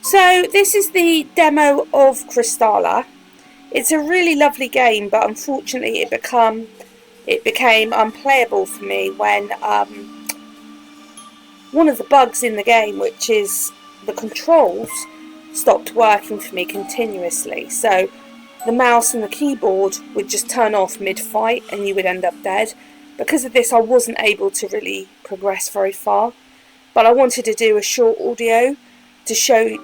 So this is the demo of Kristala. It's a really lovely game, but unfortunately it became unplayable for me when one of the bugs in the game, which is the controls, stopped working for me continuously. So the mouse and the keyboard would just turn off mid-fight and you would end up dead. Because of this, I wasn't able to really progress very far. But I wanted to do a short audio to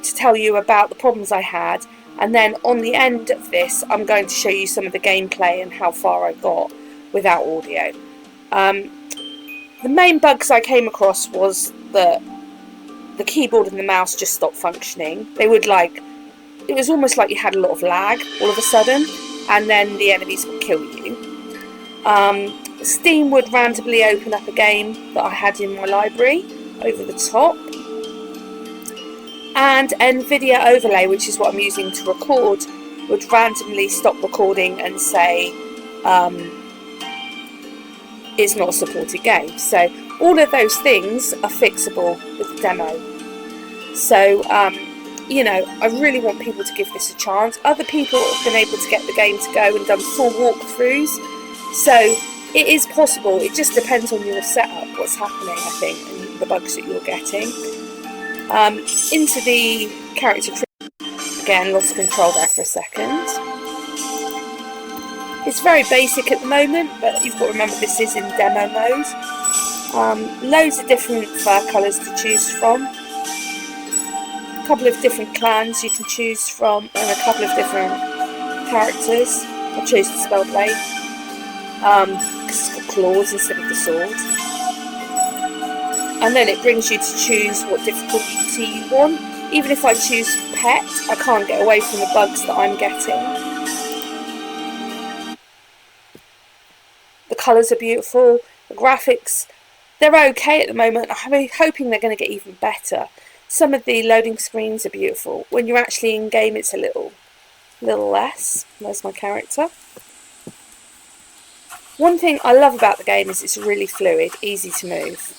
tell you about the problems I had, and then on the end of this I'm going to show you some of the gameplay and how far I got without audio. The main bugs I came across was that the keyboard and the mouse just stopped functioning. It was almost like you had a lot of lag all of a sudden, and then the enemies would kill you. Steam would randomly open up a game that I had in my library over the top, and NVIDIA overlay, which is what I'm using to record, would randomly stop recording and say it's not a supported game. So all of those things are fixable with the demo. So you know, I really want people to give this a chance. Other people have been able to get the game to go and done full walkthroughs, so it is possible. It just depends on your setup, what's happening, I think, and the bugs that you're getting. Into the character again, lost control there for a second. It's very basic at the moment, but you've got to remember this is in demo mode. Loads of different fur colours to choose from. A couple of different clans you can choose from, and a couple of different characters. I chose the Spellblade because it's got claws instead of the sword. And then it brings you to choose what difficulty you want. Even if I choose pet, I can't get away from the bugs that I'm getting. The colours are beautiful. The graphics, they're okay at the moment. I'm hoping they're going to get even better. Some of the loading screens are beautiful. When you're actually in game, it's a little less. There's my character. One thing I love about the game is it's really fluid, easy to move.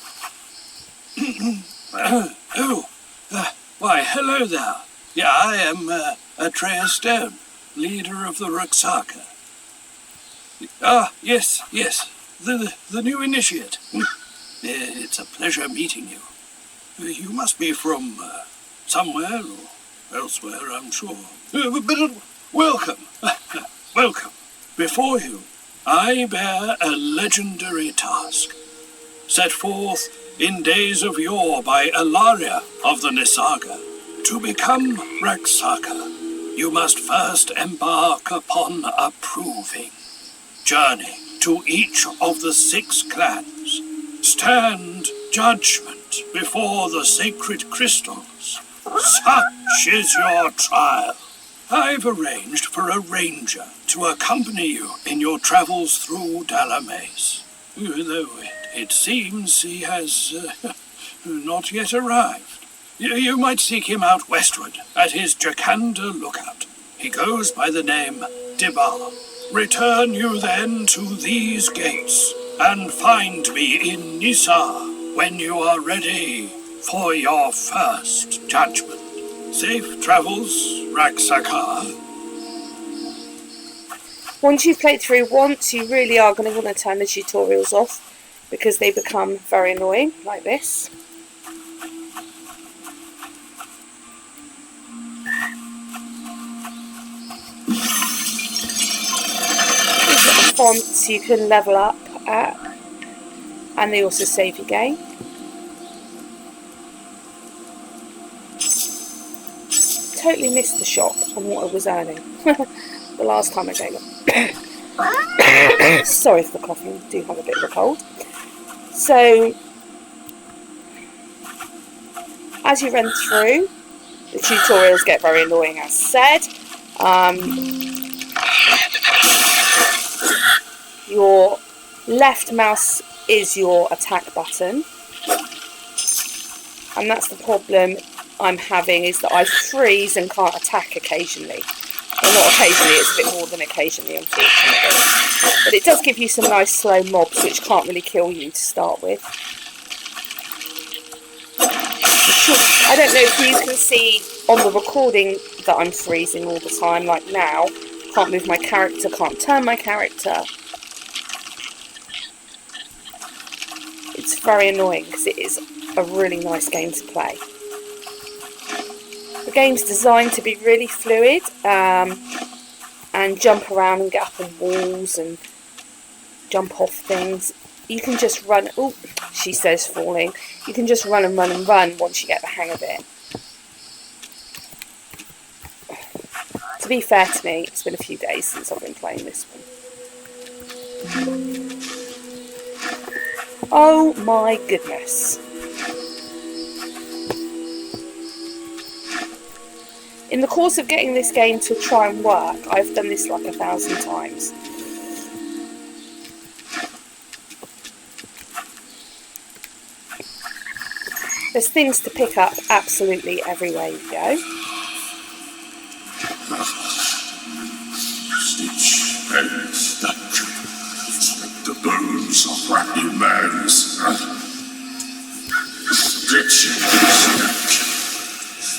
Why, hello there. Yeah, I am Atreus Stone, leader of the Ruksaka. Yes, the new initiate. It's a pleasure meeting you. You must be from somewhere or elsewhere, I'm sure. But welcome, welcome. Before you, I bear a legendary task, set forth in days of yore by Ilaria of the Nisaga. To become Ruksaka, you must first embark upon a proving journey to each of the 6 clans. Stand judgment before the sacred crystals. Such is your trial. I've arranged for a ranger to accompany you in your travels through Dalamace, though it seems he has not yet arrived. You might seek him out westward at his Jakanda lookout. He goes by the name Dibar. Return you then to these gates and find me in Nisa when you are ready for your first judgment. Safe travels, Ruksaka. Once you've played through once, you really are going to want to turn the tutorials off, because they become very annoying, like this. These are the fonts you can level up at, and they also save your game. Totally missed the shop on what I was earning the last time I came up. Sorry for the coughing, I do have a bit of a cold. So, as you run through, the tutorials get very annoying, as said. Your left mouse is your attack button, and that's the problem I'm having, is that I freeze and can't attack occasionally. Well, not occasionally, it's a bit more than occasionally, unfortunately. But it does give you some nice slow mobs which can't really kill you to start with. The sure. I don't know if you can see on the recording that I'm freezing all the time, like now. Can't move my character, can't turn my character. It's very annoying because it is a really nice game to play. The game's designed to be really fluid and jump around and get up on walls and jump off things. You can just run. Oh, she says falling. You can just run and run and run once you get the hang of it. To be fair to me, it's been a few days since I've been playing this one. Oh my goodness. In the course of getting this game to try and work, I've done this like 1,000 times. There's things to pick up absolutely everywhere you go. Stitch and statue, like the bones of happy man's. Stitch and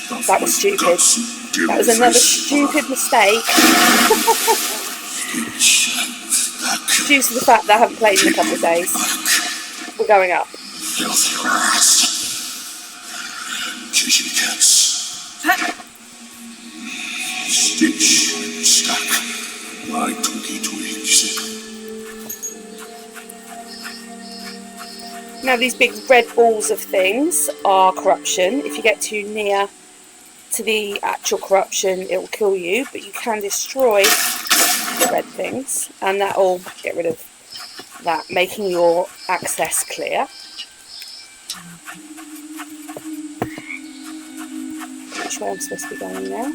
statue. That was stupid. That was another stupid mistake. Due to the fact that I haven't played in a couple of days. We're going up. Filthy rats. Kitchen cats. Stitch and stack like twiggy twigs. Now these big red balls of things are corruption. If you get too near to the actual corruption, it will kill you, but you can destroy the red things, and that will get rid of that, making your access clear. Which way I'm supposed to be going now?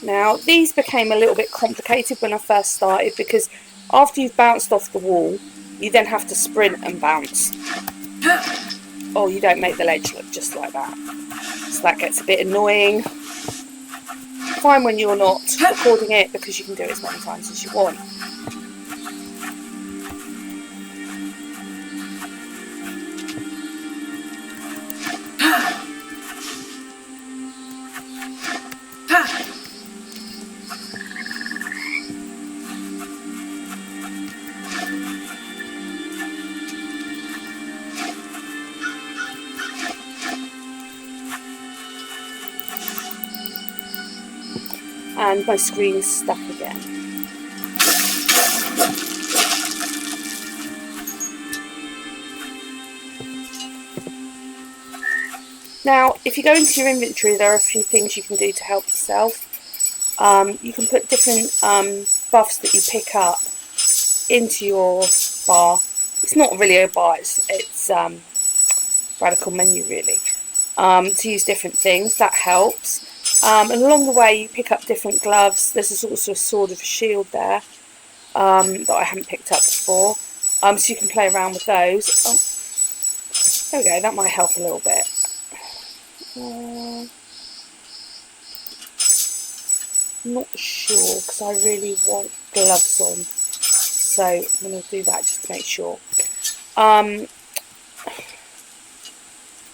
Now, these became a little bit complicated when I first started because after you've bounced off the wall, you then have to sprint and bounce. Or you don't make the ledge look just like that. So that gets a bit annoying. Fine when you're not recording it because you can do it as many times as you want. And my screen's stuck again. Now, if you go into your inventory, there are a few things you can do to help yourself. You can put different buffs that you pick up into your bar. It's not really a bar, it's radical menu really. To use different things, that helps. And along the way you pick up different gloves. There's also a sword of a shield there that I haven't picked up before. So you can play around with those. Oh, there we go, that might help a little bit. Not sure because I really want gloves on. So I'm going to do that just to make sure.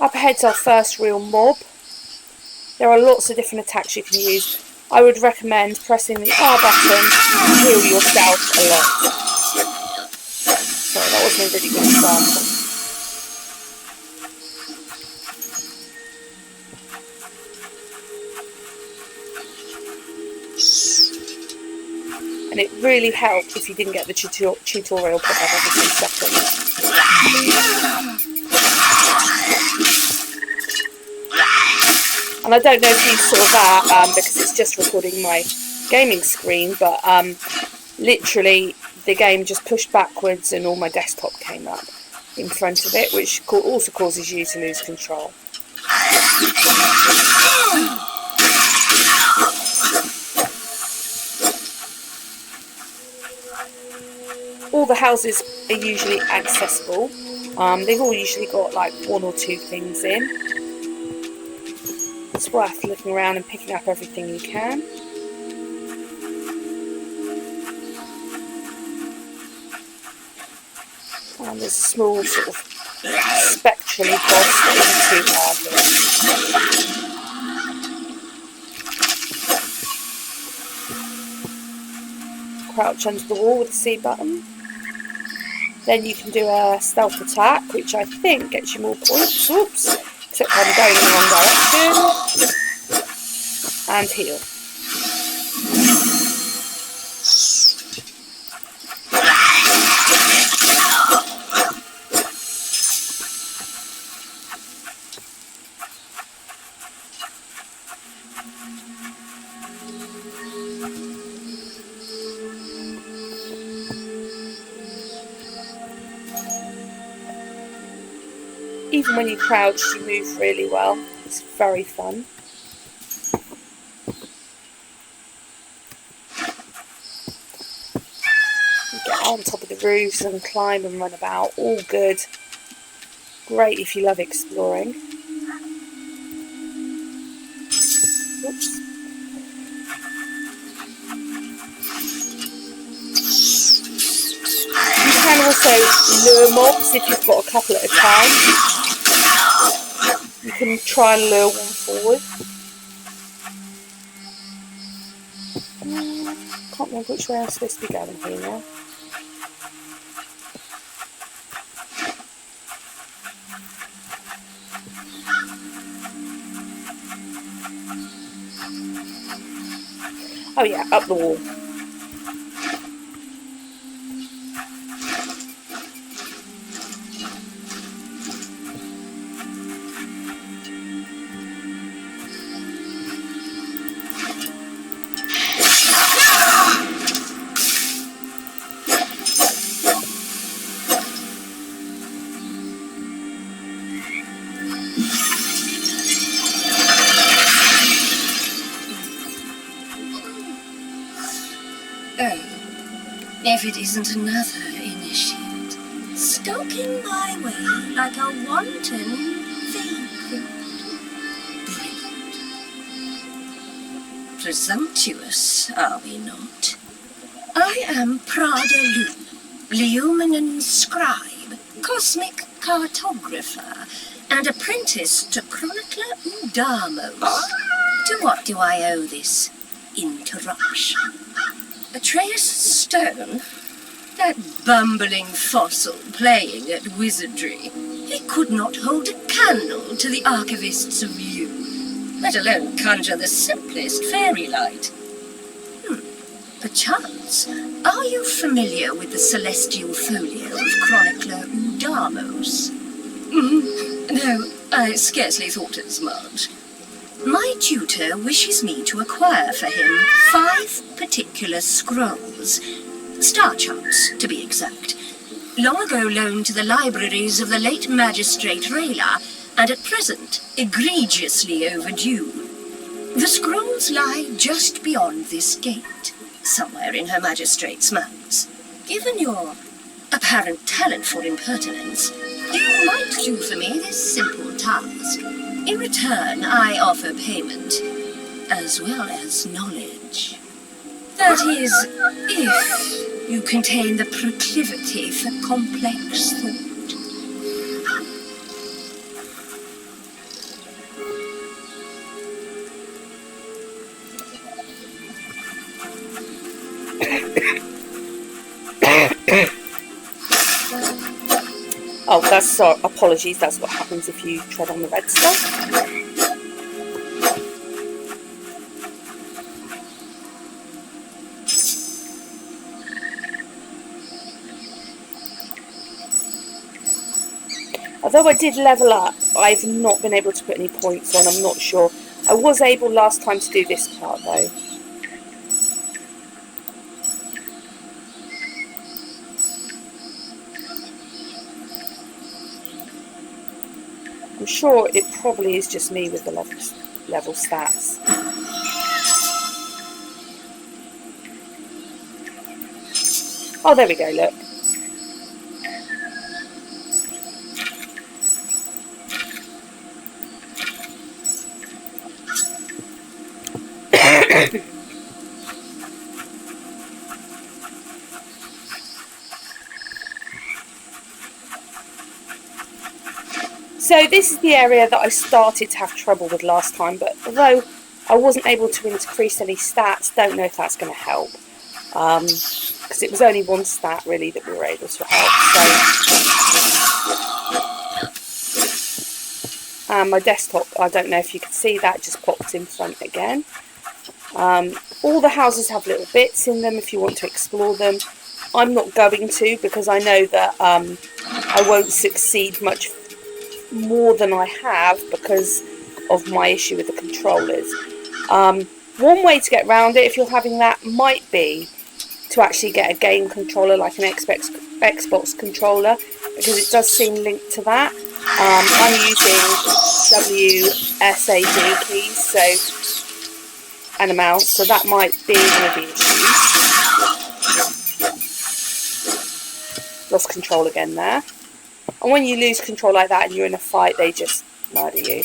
Up ahead's our first real mob. There are lots of different attacks you can use. I would recommend pressing the R button to heal yourself a lot. Sorry, that wasn't a really good example. And it really helped if you didn't get the tutorial put up every 2 seconds. And I don't know if you saw that because it's just recording my gaming screen, but literally the game just pushed backwards and all my desktop came up in front of it, which also causes you to lose control. the houses are usually accessible. They've all usually got like 1 or 2 things in. It's worth looking around and picking up everything you can. And there's a small sort of spectrally boss that isn't too hard. Crouch under the wall with the C button. Then you can do a stealth attack, which I think gets you more points. Oops, except I'm going in the wrong direction. And heal. Even when you crouch, you move really well. It's very fun. You get on top of the roofs and climb and run about. All good. Great if you love exploring. Oops. You can also lure mobs if you've got a couple at a time. You can try and lure one forward. Can't remember which way I'm supposed to be going here now. Oh yeah, up the wall. If it isn't another initiate, skulking my way like a wanton vagrant. Brilliant. Presumptuous, are we not? I am Prada Lune, Leuminian scribe, cosmic cartographer, and apprentice to Chronicler Udamos. To what do I owe this interruption? Atreus Stone? That bumbling fossil playing at wizardry. He could not hold a candle to the archivist's view, let alone conjure the simplest fairy light. Perchance, are you familiar with the celestial folio of Chronicler Udamos? No, I scarcely thought as much. My tutor wishes me to acquire for him 5 particular scrolls, star charts to be exact, long ago loaned to the libraries of the late Magistrate Rayla, and at present egregiously overdue. The scrolls lie just beyond this gate, somewhere in Her Magistrate's mounds. Given your apparent talent for impertinence, you might do for me this simple task. In return, I offer payment, as well as knowledge. That is, if you contain the proclivity for complex thought. Oh, that's sorry. Apologies. That's what happens if you tread on the red stuff. Although I did level up, I've not been able to put any points on. I'm not sure. I was able last time to do this part though. I'm sure it probably is just me with the level stats. Oh, there we go, look. So this is the area that I started to have trouble with last time, but although I wasn't able to increase any stats, don't know if that's going to help. Because it was only one stat really that we were able to help. So my desktop, I don't know if you can see that, just popped in front again. All the houses have little bits in them if you want to explore them. I'm not going to, because I know that I won't succeed much more than I have because of my issue with the controllers. One way to get around it, if you're having that, might be to actually get a game controller like an Xbox controller, because it does seem linked to that. I'm using WSAD keys, and a mouse, so that might be one of the issues. Lost control again there. And when you lose control like that and you're in a fight, they just murder you.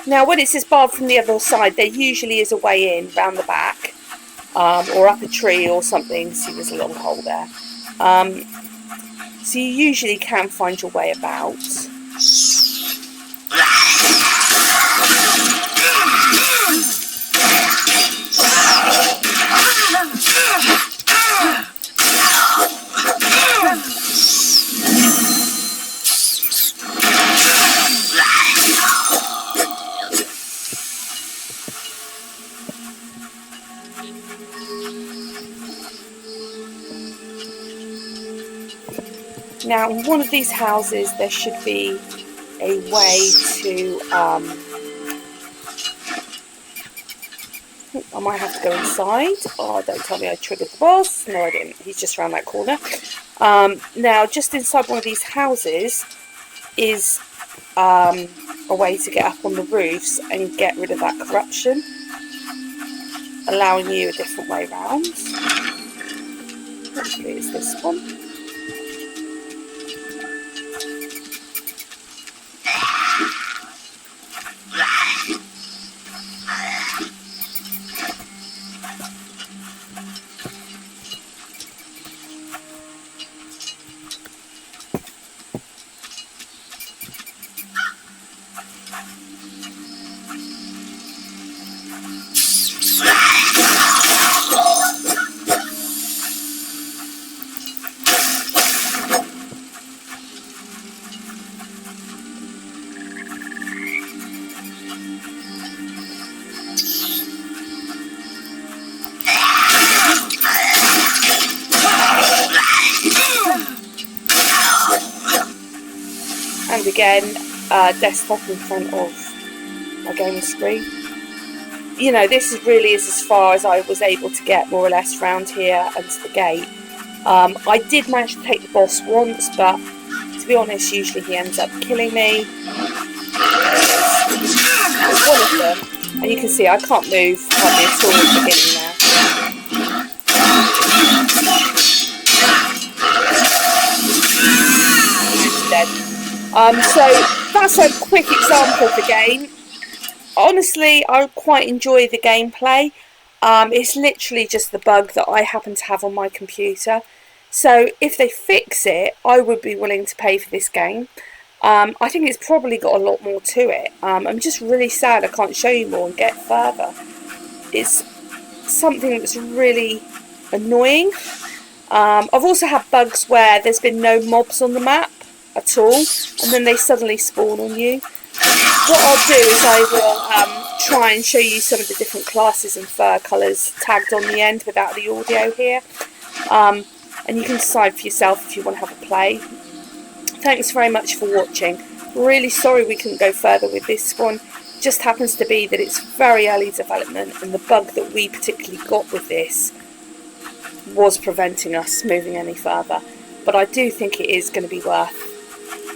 Now when it says barred from the other side, there usually is a way in round the back, or up a tree or something. See, there's a little hole there. So you usually can find your way about. Now, in one of these houses, there should be a way to, I might have to go inside. Oh, don't tell me I triggered the boss. No, I didn't. He's just around that corner. Now, just inside one of these houses is a way to get up on the roofs and get rid of that corruption, allowing you a different way round. Hopefully it's this one. And again, desktop in front of my gaming screen. You know, this really is as far as I was able to get, more or less, round here and to the gate. I did manage to take the boss once, but to be honest, usually he ends up killing me. There's one of them, and you can see I can't move hardly at all at the beginning there. Dead. So that's a quick example of the game. Honestly, I quite enjoy the gameplay. It's literally just the bug that I happen to have on my computer. So if they fix it, I would be willing to pay for this game. I think it's probably got a lot more to it. I'm just really sad I can't show you more and get further. It's something that's really annoying. I've also had bugs where there's been no mobs on the map at all, and then they suddenly spawn on you. What I'll do is I will try and show you some of the different classes and fur colours tagged on the end without the audio here, and you can decide for yourself if you want to have a play. Thanks very much for watching. Really sorry we couldn't go further with this one. Just happens to be that it's very early development, and the bug that we particularly got with this was preventing us moving any further. but I do think it is going to be worth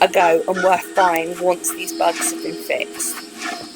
a go and worth buying once these bugs have been fixed.